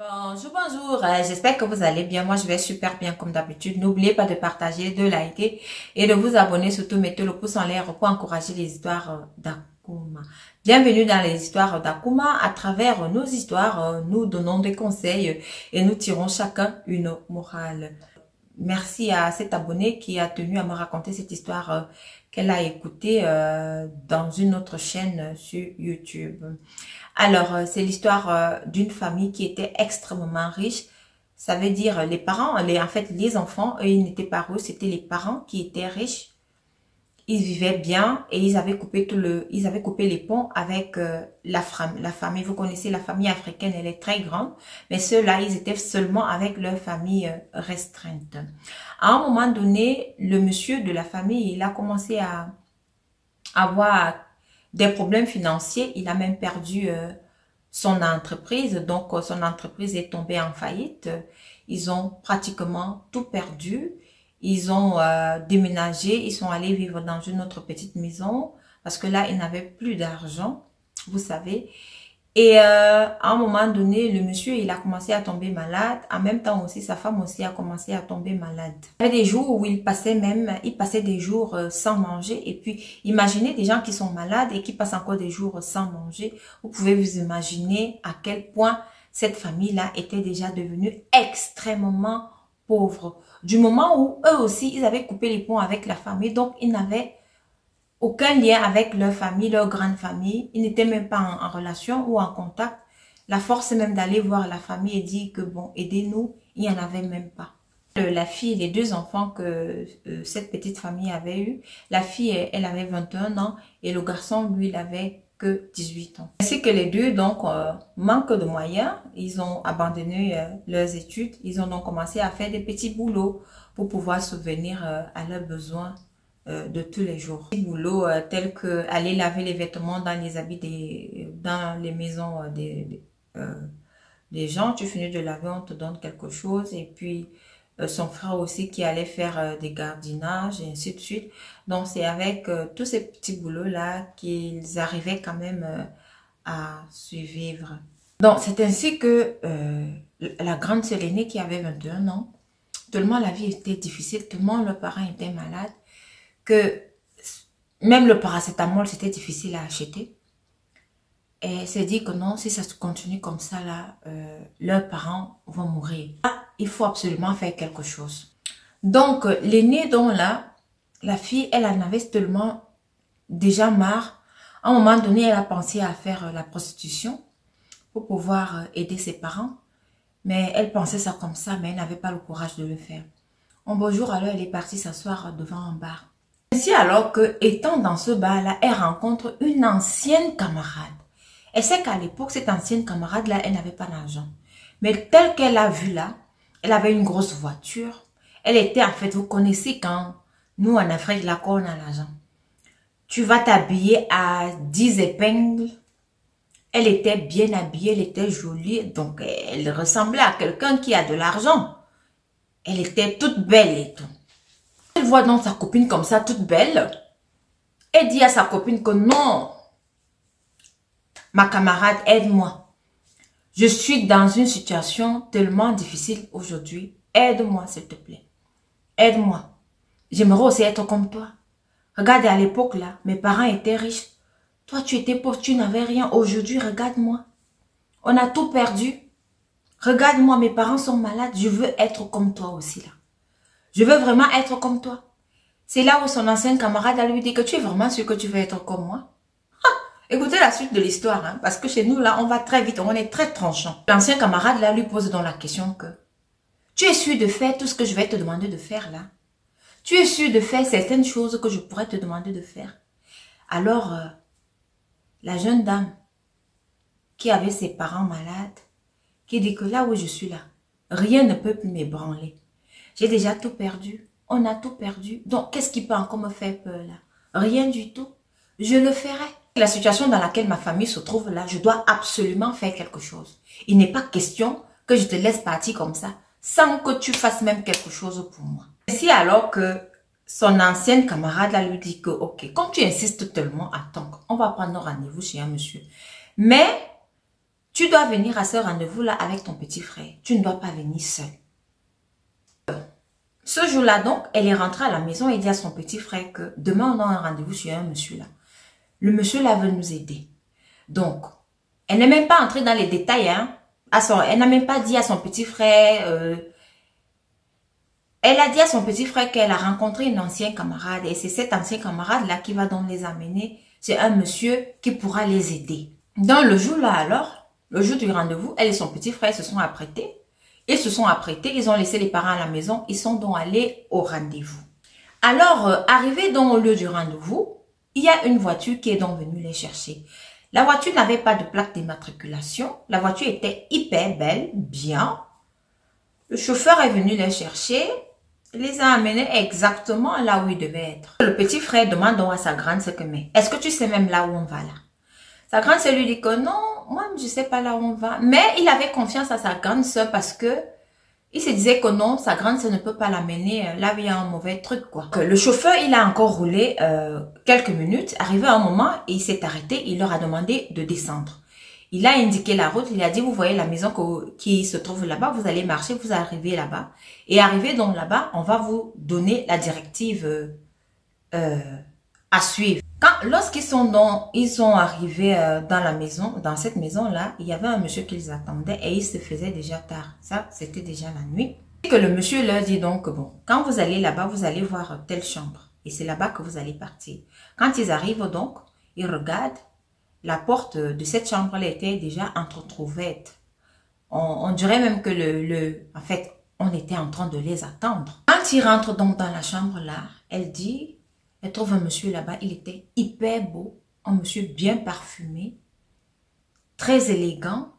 Bonjour, bonjour, j'espère que vous allez bien. Moi, je vais super bien comme d'habitude. N'oubliez pas de partager, de liker et de vous abonner. Surtout, mettez le pouce en l'air pour encourager les histoires d'Akuma. Bienvenue dans les histoires d'Akuma. À travers nos histoires, nous donnons des conseils et nous tirons chacun une morale. Merci à cet abonné qui a tenu à me raconter cette histoire qu'elle a écoutée dans une autre chaîne sur YouTube. Alors, c'est l'histoire d'une famille qui était extrêmement riche. Ça veut dire les parents, en fait, les enfants, eux, ils n'étaient pas riches, c'était les parents qui étaient riches. Ils vivaient bien et ils avaient coupé les ponts avec la famille. Vous connaissez la famille africaine, elle est très grande, mais ceux-là, ils étaient seulement avec leur famille restreinte. À un moment donné, le monsieur de la famille, il a commencé à avoir des problèmes financiers. Il a même perdu son entreprise. Donc, son entreprise est tombée en faillite. Ils ont pratiquement tout perdu. Ils ont déménagé. Ils sont allés vivre dans une autre petite maison parce que là, ils n'avaient plus d'argent, vous savez. Et à un moment donné, le monsieur, il a commencé à tomber malade. En même temps aussi, sa femme aussi a commencé à tomber malade. Il y avait des jours où il passait des jours sans manger. Et puis, imaginez des gens qui sont malades et qui passent encore des jours sans manger. Vous pouvez vous imaginer à quel point cette famille-là était déjà devenue extrêmement pauvre. Du moment où eux aussi, ils avaient coupé les ponts avec la famille. Donc, ils n'avaient aucun lien avec leur famille, leur grande famille. Ils n'étaient même pas en relation ou en contact. La force même d'aller voir la famille et dire que bon, aidez-nous, il n'y en avait même pas. La fille et les deux enfants que cette petite famille avait eu, la fille, elle avait 21 ans et le garçon, lui, il avait que 18 ans. Ainsi que les deux, donc, manque de moyens, ils ont abandonné leurs études. Ils ont donc commencé à faire des petits boulots pour pouvoir subvenir à leurs besoins de tous les jours. Des boulots tels que aller laver les vêtements dans les habits dans les maisons des gens. Tu finis de laver, on te donne quelque chose. Et puis son frère aussi qui allait faire des gardiennages et ainsi de suite. Donc c'est avec tous ces petits boulots là qu'ils arrivaient quand même à survivre. Donc c'est ainsi que la grande sœur aînée qui avait 21 ans, tellement la vie était difficile, tellement leurs parents étaient malades, que même le paracétamol, c'était difficile à acheter. Et elle s'est dit que non, si ça se continue comme ça, là, leurs parents vont mourir. Ah, il faut absolument faire quelque chose. Donc, l'aînée, dont là, la fille, elle en avait tellement déjà marre. À un moment donné, elle a pensé à faire la prostitution pour pouvoir aider ses parents. Mais elle pensait ça comme ça, mais elle n'avait pas le courage de le faire. Un beau jour, alors, elle est partie s'asseoir devant un bar. Ainsi alors que, étant dans ce bar-là, elle rencontre une ancienne camarade. Elle sait qu'à l'époque, cette ancienne camarade-là, elle n'avait pas d'argent. Mais telle qu'elle l'a vue là, elle avait une grosse voiture. Elle était, en fait, vous connaissez quand nous, en Afrique, là, quand on a l'argent. Tu vas t'habiller à 10 épingles. Elle était bien habillée, elle était jolie. Donc, elle ressemblait à quelqu'un qui a de l'argent. Elle était toute belle et tout. Elle voit donc sa copine comme ça, toute belle. Elle dit à sa copine que non, ma camarade, aide-moi. Je suis dans une situation tellement difficile aujourd'hui. Aide-moi, s'il te plaît. Aide-moi. J'aimerais aussi être comme toi. Regarde, à l'époque, là, mes parents étaient riches. Toi, tu étais pauvre, tu n'avais rien. Aujourd'hui, regarde-moi. On a tout perdu. Regarde-moi, mes parents sont malades. Je veux être comme toi aussi, là. Je veux vraiment être comme toi. C'est là où son ancienne camarade a lui dit que tu es vraiment sûr que tu veux être comme moi. Ah, écoutez la suite de l'histoire, hein, parce que chez nous, là, on va très vite, on est très tranchant. L'ancien camarade, là, lui pose donc la question que tu es sûr de faire tout ce que je vais te demander de faire, là? Tu es sûr de faire certaines choses que je pourrais te demander de faire? Alors, la jeune dame qui avait ses parents malades, qui dit que là où je suis là, rien ne peut m'ébranler. J'ai déjà tout perdu. On a tout perdu. Donc, qu'est-ce qui peut encore me faire peur là? Rien du tout. Je le ferai. La situation dans laquelle ma famille se trouve là, je dois absolument faire quelque chose. Il n'est pas question que je te laisse partir comme ça, sans que tu fasses même quelque chose pour moi. Ainsi alors que son ancienne camarade là lui dit que, ok, comme tu insistes tellement, attends, on va prendre rendez-vous chez un monsieur. Mais Tu dois venir à ce rendez-vous-là avec ton petit frère. Tu ne dois pas venir seul. Ce jour-là, donc, elle est rentrée à la maison et dit à son petit frère que demain, on a un rendez-vous chez un monsieur là. Le monsieur là veut nous aider. Donc, elle n'est même pas entrée dans les détails. Hein. Elle n'a même pas dit à son petit frère... elle a dit à son petit frère qu'elle a rencontré une ancienne camarade. Et c'est cette ancienne camarade-là qui va donc les amener. C'est un monsieur qui pourra les aider. Dans le jour-là alors, le jour du rendez-vous, elle et son petit frère se sont apprêtés. Ils se sont apprêtés, ils ont laissé les parents à la maison. Ils sont donc allés au rendez-vous. Alors, arrivés dans le lieu du rendez-vous, il y a une voiture qui est donc venue les chercher. La voiture n'avait pas de plaque d'immatriculation. La voiture était hyper belle, bien. Le chauffeur est venu les chercher, les a amenés exactement là où ils devaient être. Le petit frère demande donc à sa grande sœur que mais est-ce que tu sais même là où on va là? Sa grande sœur lui dit que non, moi je sais pas là où on va. Mais il avait confiance à sa grande sœur parce que il se disait que non, sa grande sœur ne peut pas l'amener là où il y a un mauvais truc quoi. Que le chauffeur il a encore roulé quelques minutes, arrivé à un moment et il s'est arrêté, il leur a demandé de descendre. Il a indiqué la route, il a dit, vous voyez la maison qui se trouve là-bas, vous allez marcher, vous arrivez là-bas. Et arrivé donc là-bas, on va vous donner la directive à suivre. Lorsqu'ils sont arrivés dans la maison, dans cette maison-là, il y avait un monsieur qui les attendait et il se faisait déjà tard. Ça, c'était déjà la nuit. Et que le monsieur leur dit donc, bon, quand vous allez là-bas, vous allez voir telle chambre. Et c'est là-bas que vous allez partir. Quand ils arrivent donc, ils regardent. La porte de cette chambre-là était déjà entretrouverte. On dirait même que en fait, on était en train de les attendre. Quand ils rentrent donc dans la chambre-là, elle dit, elle trouve un monsieur là-bas, il était hyper beau, un monsieur bien parfumé, très élégant,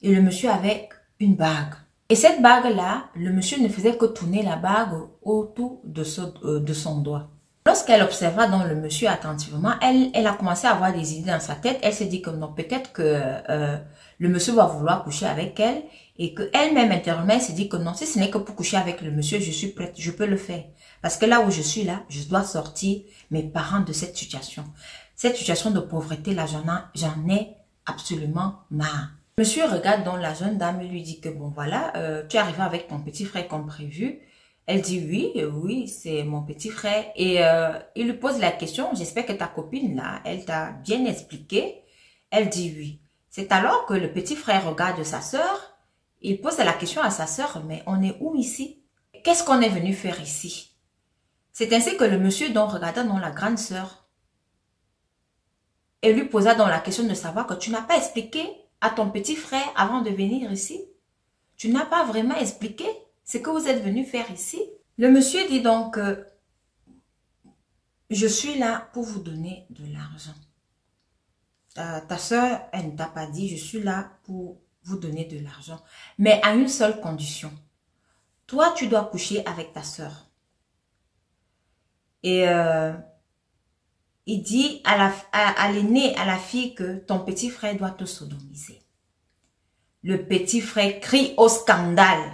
et le monsieur avec une bague. Et cette bague-là, le monsieur ne faisait que tourner la bague autour de son doigt. Lorsqu'elle observa donc le monsieur attentivement, elle a commencé à avoir des idées dans sa tête. Elle s'est dit que non, peut-être que le monsieur va vouloir coucher avec elle et qu'elle-même intérieurement, elle s'est dit que non, si ce n'est que pour coucher avec le monsieur, je suis prête, je peux le faire. Parce que là où je suis là, je dois sortir mes parents de cette situation. Cette situation de pauvreté là, j'en ai absolument marre. Monsieur regarde donc la jeune dame et lui dit que bon voilà, tu es arrivé avec ton petit frère comme prévu. Elle dit oui, c'est mon petit frère. Et il lui pose la question, j'espère que ta copine là, elle t'a bien expliqué. Elle dit oui. C'est alors que le petit frère regarde sa sœur. Il pose la question à sa sœur, mais on est où ici? Qu'est-ce qu'on est venu faire ici? C'est ainsi que le monsieur donc regarda dans la grande sœur et lui posa donc la question de savoir que tu n'as pas expliqué à ton petit frère avant de venir ici. Tu n'as pas vraiment expliqué ce que vous êtes venu faire ici. Le monsieur dit donc, je suis là pour vous donner de l'argent. Ta soeur, elle ne t'a pas dit, je suis là pour vous donner de l'argent. Mais à une seule condition. Toi, tu dois coucher avec ta soeur. Et il dit à l'aîné, à la fille que ton petit frère doit te sodomiser. Le petit frère crie au scandale.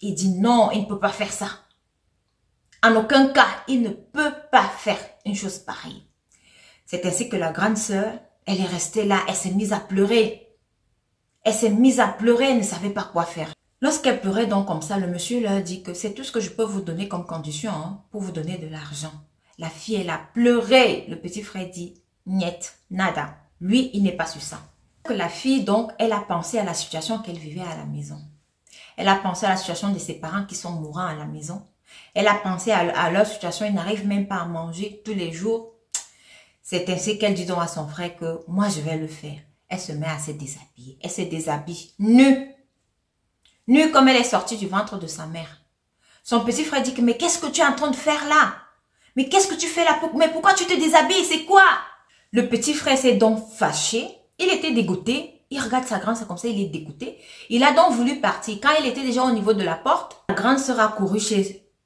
Il dit non, il ne peut pas faire ça. En aucun cas, il ne peut pas faire une chose pareille. C'est ainsi que la grande sœur, elle est restée là, elle s'est mise à pleurer. Elle s'est mise à pleurer, elle ne savait pas quoi faire. Lorsqu'elle pleurait donc comme ça, le monsieur leur dit que c'est tout ce que je peux vous donner comme condition hein, pour vous donner de l'argent. La fille, elle a pleuré. Le petit frère dit, niet, nada. Lui, il n'est pas sur ça. La fille, donc, elle a pensé à la situation qu'elle vivait à la maison. Elle a pensé à la situation de ses parents qui sont mourants à la maison. Elle a pensé à leur situation, ils n'arrivent même pas à manger tous les jours. C'est ainsi qu'elle dit donc à son frère que moi je vais le faire. Elle se met à se déshabiller. Elle se déshabille nue. Nue comme elle est sortie du ventre de sa mère. Son petit frère dit que mais qu'est-ce que tu es en train de faire là? Mais qu'est-ce que tu fais là? Mais pourquoi tu te déshabilles? C'est quoi? Le petit frère s'est donc fâché. Il était dégoûté. Il regarde sa grande sœur comme ça, il est dégoûté. Il a donc voulu partir. Quand il était déjà au niveau de la porte, la grande sœur a couru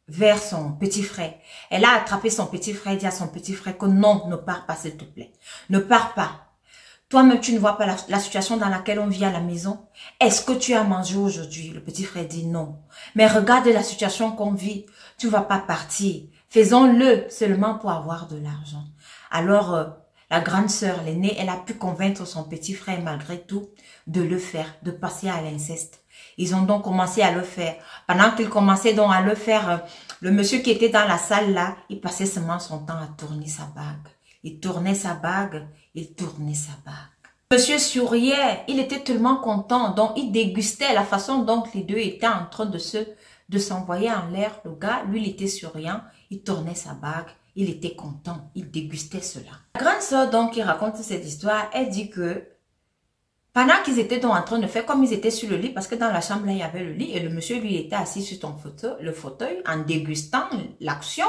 vers son petit frère. Elle a attrapé son petit frère et dit à son petit frère que non, ne pars pas s'il te plaît. Ne pars pas. Toi-même, tu ne vois pas la situation dans laquelle on vit à la maison. Est-ce que tu as mangé aujourd'hui? Le petit frère dit non. Mais regarde la situation qu'on vit. Tu ne vas pas partir. Faisons-le seulement pour avoir de l'argent. Alors, la grande sœur, l'aînée, elle a pu convaincre son petit frère malgré tout de le faire, de passer à l'inceste. Ils ont donc commencé à le faire. Pendant qu'ils commençaient donc à le faire, le monsieur qui était dans la salle là, il passait seulement son temps à tourner sa bague. Il tournait sa bague, il tournait sa bague. Monsieur souriait, il était tellement content, donc il dégustait la façon dont les deux étaient en train de s'envoyer en l'air. Le gars, lui, il était souriant, il tournait sa bague, il était content, il dégustait cela. La grande sœur, donc, qui raconte cette histoire, elle dit que pendant qu'ils étaient donc en train de faire comme ils étaient sur le lit, parce que dans la chambre, là, il y avait le lit, et le monsieur, lui, était assis sur le fauteuil, en dégustant l'action,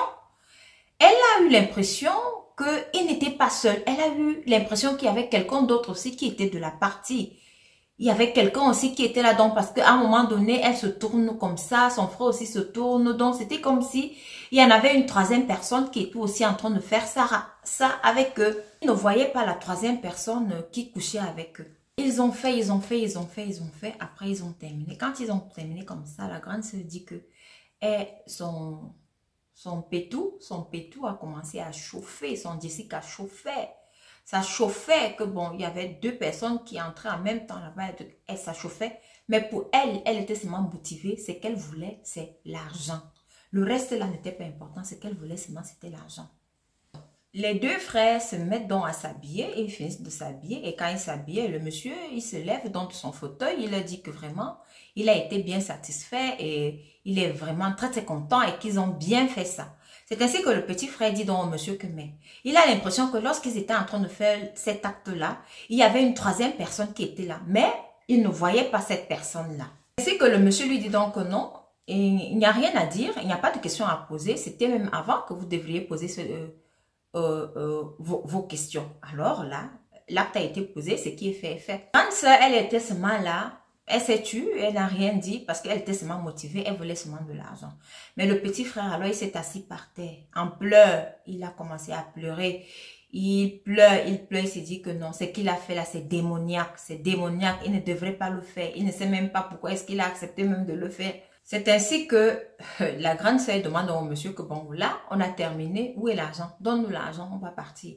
elle a eu l'impression qu'il n'était pas seul. Elle a eu l'impression qu'il y avait quelqu'un d'autre aussi qui était de la partie. Il y avait quelqu'un aussi qui était là, donc parce qu'à un moment donné, elle se tourne comme ça, son frère aussi se tourne, donc c'était comme si il y en avait une troisième personne qui était aussi en train de faire ça avec eux. Ils ne voyaient pas la troisième personne qui couchait avec eux. Ils ont fait, après ils ont terminé. Quand ils ont terminé comme ça, la grande se dit que son pétou a commencé à chauffer, son Jessica chauffait. Ça chauffait que bon, il y avait deux personnes qui entraient en même temps là-bas et ça chauffait. Mais pour elle, elle était seulement motivée. Ce qu'elle voulait, c'est l'argent. Le reste là n'était pas important. Ce qu'elle voulait seulement, c'était l'argent. Les deux frères se mettent donc à s'habiller et ils finissent de s'habiller. Et quand ils s'habillent, le monsieur, il se lève donc de son fauteuil. Il a dit que vraiment, il a été bien satisfait et il est vraiment très très content et qu'ils ont bien fait ça. C'est ainsi que le petit frère dit donc au monsieur que mais il a l'impression que lorsqu'ils étaient en train de faire cet acte-là, il y avait une troisième personne qui était là. Mais il ne voyait pas cette personne-là. C'est que le monsieur lui dit donc que non, et il n'y a rien à dire, il n'y a pas de question à poser. C'était même avant que vous devriez poser vos questions. Alors là, l'acte a été posé, ce qui est fait est fait. Quand elle était seulement là, elle s'est tue, elle n'a rien dit parce qu'elle était seulement motivée, elle voulait seulement de l'argent. Mais le petit frère, alors il s'est assis par terre, en pleurs, il a commencé à pleurer. Il pleure, il s'est dit que non, ce qu'il a fait là, c'est démoniaque, il ne devrait pas le faire, il ne sait même pas pourquoi est-ce qu'il a accepté même de le faire. C'est ainsi que la grande sœur demande au monsieur que bon, là, on a terminé, où est l'argent? Donne-nous l'argent, on va partir.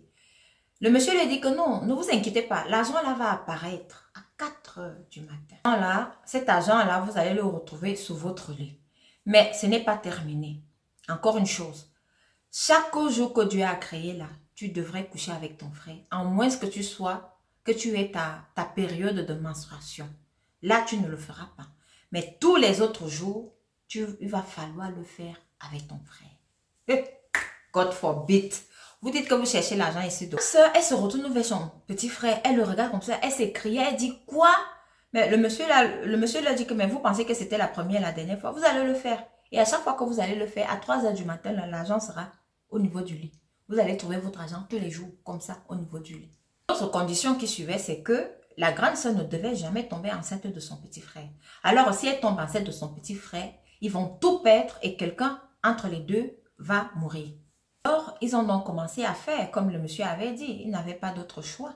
Le monsieur lui dit que non, ne vous inquiétez pas, l'argent là va apparaître à 4 heures du matin. Là, cet argent-là, vous allez le retrouver sous votre lit. Mais ce n'est pas terminé. Encore une chose, chaque jour que Dieu a créé là, tu devrais coucher avec ton frère, en moins que tu aies ta période de menstruation. Là, tu ne le feras pas. Mais tous les autres jours, il va falloir le faire avec ton frère. God forbid. Vous dites que vous cherchez l'argent ici. Donc, elle se retourne vers son petit frère. Elle le regarde comme ça. Elle s'écrie. Elle dit quoi? Mais le monsieur lui a dit que mais vous pensez que c'était la première et la dernière fois. Vous allez le faire. Et à chaque fois que vous allez le faire, à 3 heures du matin, l'argent sera au niveau du lit. Vous allez trouver votre argent tous les jours, comme ça, au niveau du lit. L'autre condition qui suivait, c'est que la grande sœur ne devait jamais tomber enceinte de son petit frère. Alors, si elle tombe enceinte de son petit frère, ils vont tout perdre et quelqu'un entre les deux va mourir. Alors, ils ont donc commencé à faire comme le monsieur avait dit. Il n'avait pas d'autre choix.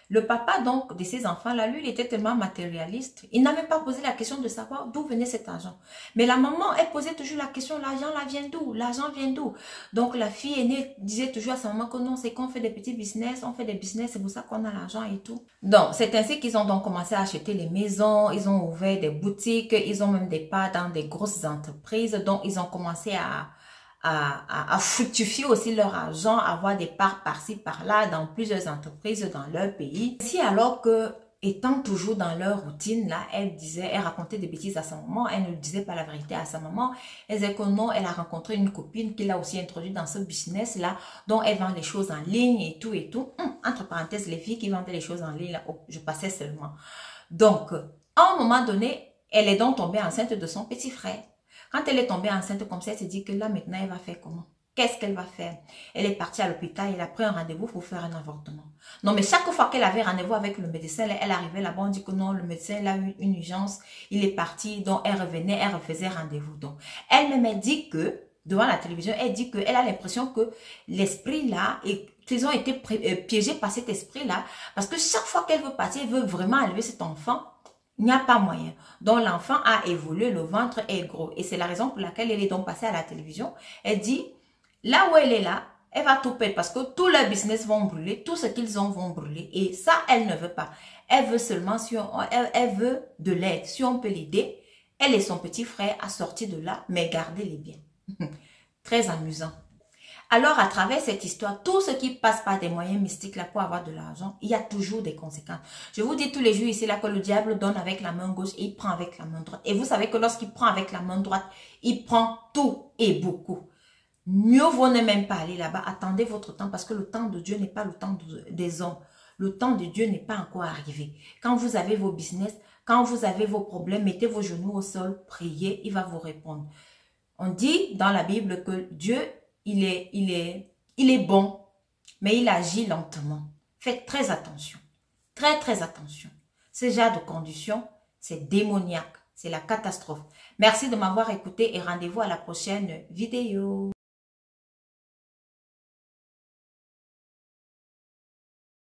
Le papa donc de ces enfants-là, lui, il était tellement matérialiste. Il n'a même pas posé la question de savoir d'où venait cet argent. Mais la maman, elle posait toujours la question, l'argent là vient d'où? L'argent vient d'où? Donc la fille aînée disait toujours à sa maman que non, c'est qu'on fait des petits business, on fait des business, c'est pour ça qu'on a l'argent et tout. Donc c'est ainsi qu'ils ont donc commencé à acheter les maisons, ils ont ouvert des boutiques, ils ont même des parts dans des grosses entreprises. Donc ils ont commencé à fructifier aussi leur argent, avoir des parts par-ci, par-là dans plusieurs entreprises dans leur pays. Si alors que, étant toujours dans leur routine, là, elle racontait des bêtises à sa maman, elle ne disait pas la vérité à sa maman. Elle disait que non, elle a rencontré une copine qui l'a aussi introduite dans ce business-là, dont elle vend les choses en ligne et tout et tout. Entre parenthèses, les filles qui vendaient les choses en ligne, là, oh, je passais seulement. Donc, à un moment donné, elle est donc tombée enceinte de son petit frère. Quand elle est tombée enceinte comme ça, elle s'est dit que là, maintenant, elle va faire comment? Qu'est-ce qu'elle va faire? Elle est partie à l'hôpital, elle a pris un rendez-vous pour faire un avortement. Non, mais chaque fois qu'elle avait rendez-vous avec le médecin, elle arrivait là-bas, on dit que non, le médecin, il a eu une urgence, il est parti, donc elle revenait, elle refaisait rendez-vous. Donc, elle-même dit que, devant la télévision, elle dit qu'elle a l'impression que l'esprit là, et qu'ils ont été piégés par cet esprit-là, parce que chaque fois qu'elle veut partir, elle veut vraiment élever cet enfant. Il n'y a pas moyen. Donc, l'enfant a évolué, le ventre est gros. Et c'est la raison pour laquelle elle est donc passée à la télévision. Elle dit, là où elle est là, Elle va tout perdre parce que tous leurs business vont brûler, tout ce qu'ils ont vont brûler. Et ça, elle ne veut pas. Elle veut seulement, elle veut de l'aide. Si on peut l'aider, elle et son petit frère à sortir de là, mais garder les biens. Très amusant. Alors, à travers cette histoire, tout ce qui passe par des moyens mystiques là pour avoir de l'argent, il y a toujours des conséquences. Je vous dis tous les jours ici là que le diable donne avec la main gauche et il prend avec la main droite. Et vous savez que lorsqu'il prend avec la main droite, il prend tout et beaucoup. Mieux vaut ne même pas aller là-bas. Attendez votre temps parce que le temps de Dieu n'est pas le temps des hommes. Le temps de Dieu n'est pas encore arrivé. Quand vous avez vos business, quand vous avez vos problèmes, mettez vos genoux au sol, priez, il va vous répondre. On dit dans la Bible que Dieu, il est bon, mais il agit lentement. Faites très attention. Très, très attention. Ce genre de conditions, c'est démoniaque. C'est la catastrophe. Merci de m'avoir écouté et rendez-vous à la prochaine vidéo.